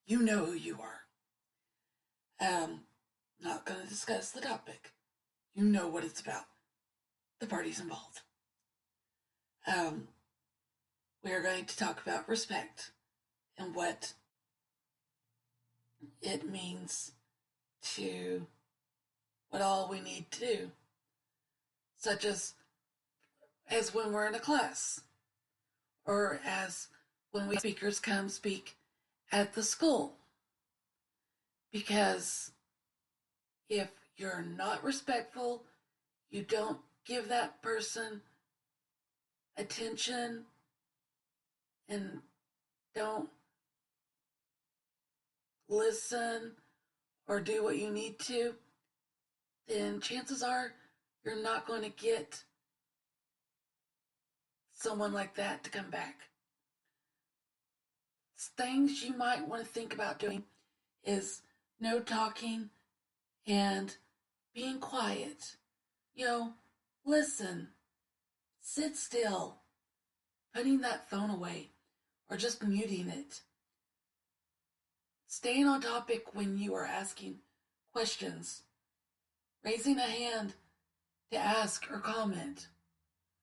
You know who you are. Not going to discuss the topic. You know what it's about. The parties involved. Um, we are going to talk about respect and what it means to what all we need to do, such as when we're in a class, or as when we speakers come speak at the school. Because if you're not respectful, you don't give that person attention and don't listen or do what you need to, then chances are you're not going to get someone like that to come back. Things you might want to think about doing is no talking and being quiet. Listen, sit still, putting that phone away, or just muting it. Staying on topic when you are asking questions, raising a hand to ask or comment.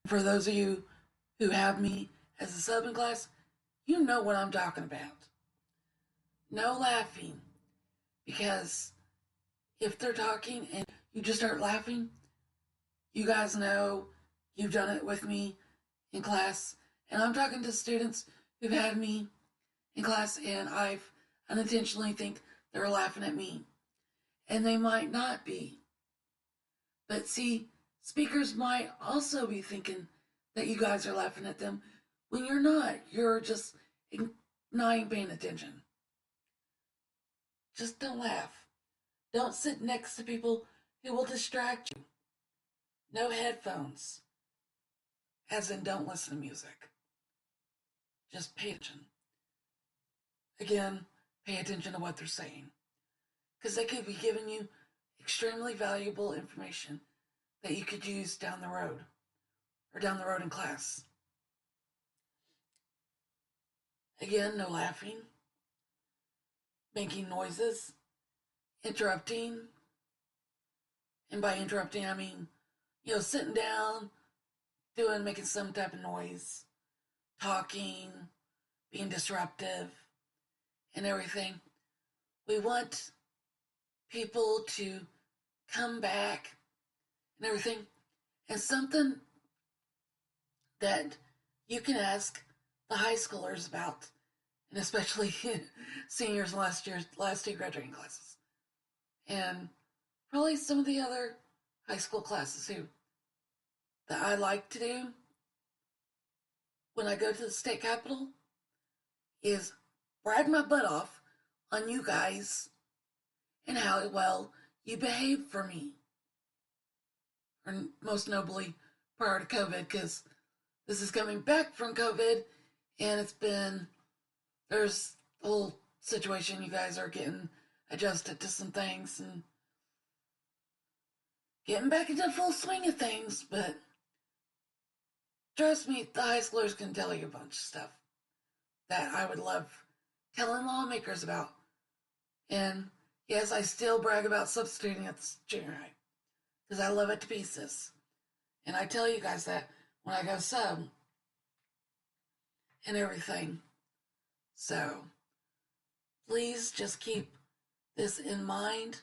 For those of you who have me as a sub in class, you know what I'm talking about. No laughing, because if they're talking and you just start laughing, you guys know you've done it with me in class, and I'm talking to students who've had me in class and I've unintentionally think they're laughing at me, and they might not be. But see, speakers might also be thinking that you guys are laughing at them when you're not. You're just not even paying attention. Just don't laugh. Don't sit next to people who will distract you. No headphones. As in, don't listen to music. Just pay attention. Again, pay attention to what they're saying. Because they could be giving you extremely valuable information that you could use down the road or down the road in class. Again, no laughing, making noises, interrupting. And by interrupting, I mean, sitting down, making some type of noise, talking, being disruptive, and everything. We want people to come back and everything. And something that you can ask the high schoolers about, and especially seniors in last two graduating classes, and probably some of the other high school classes too, that I like to do when I go to the state capitol is brag my butt off on you guys and how well you behaved for me. Or most notably prior to COVID, because this is coming back from COVID, and there's a whole situation. You guys are getting adjusted to some things and getting back into the full swing of things, but trust me, the high schoolers can tell you a bunch of stuff that I would love telling lawmakers about. And yes, I still brag about substituting at the junior high because I love it to pieces. And I tell you guys that when I go sub and everything. So please just keep this in mind,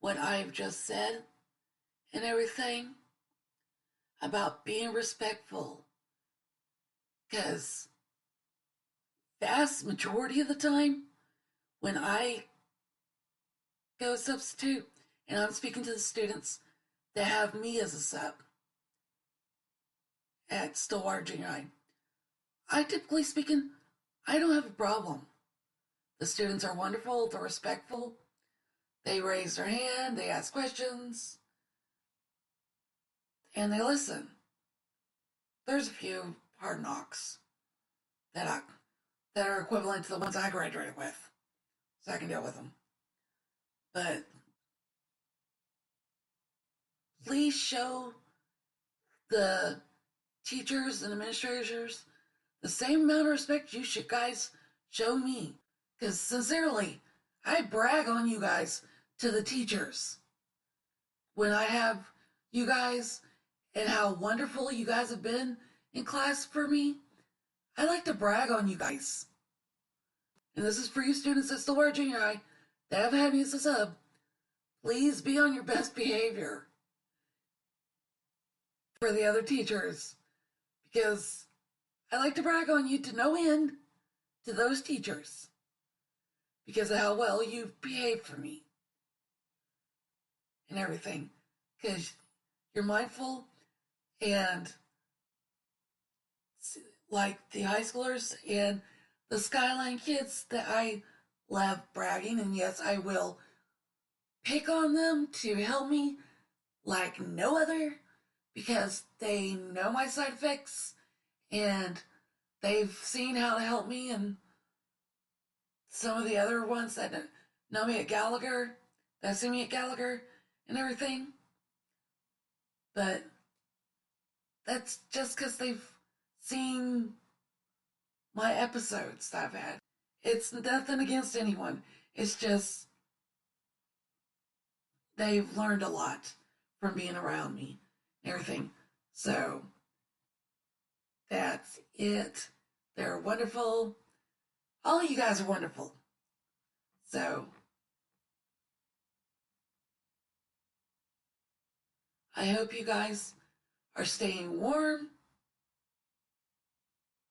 what I've just said and everything about being respectful. Because vast majority of the time when I go substitute and I'm speaking to the students that have me as a sub at Stillwater Junior High, I typically speaking, I don't have a problem. The students are wonderful, they're respectful, they raise their hand, they ask questions, and they listen. There's a few hard knocks that are equivalent to the ones I graduated with, so I can deal with them. But please show the teachers and administrators the same amount of respect you should guys show me. Because sincerely, I brag on you guys to the teachers when I have you guys and how wonderful you guys have been in class for me. I like to brag on you guys. And this is for you students that still wear junior high that haven't had me as a sub. Please be on your best behavior for the other teachers, because I like to brag on you to no end to those teachers because of how well you've behaved for me and everything. Because you're mindful, and like the high schoolers and the Skyline kids that I love bragging, and yes, I will pick on them to help me like no other because they know my side effects and they've seen how to help me, and some of the other ones that know me at Gallagher, that see me at Gallagher and everything. But that's just because they've seen my episodes that I've had. It's nothing against anyone. It's just they've learned a lot from being around me and everything. So that's it. They're wonderful. All of you guys are wonderful. So I hope you guys are staying warm.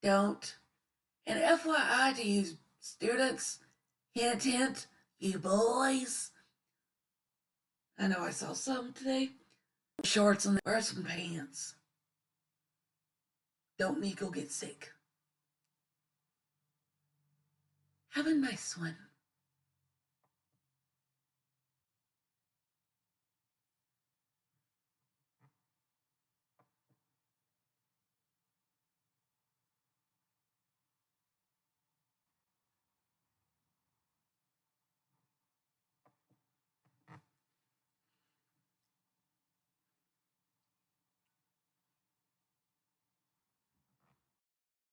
Don't. And FYI to you students, hint, hint, you boys. I know I saw some today. Shorts and wear some pants. Don't Nico get sick. Have a nice one.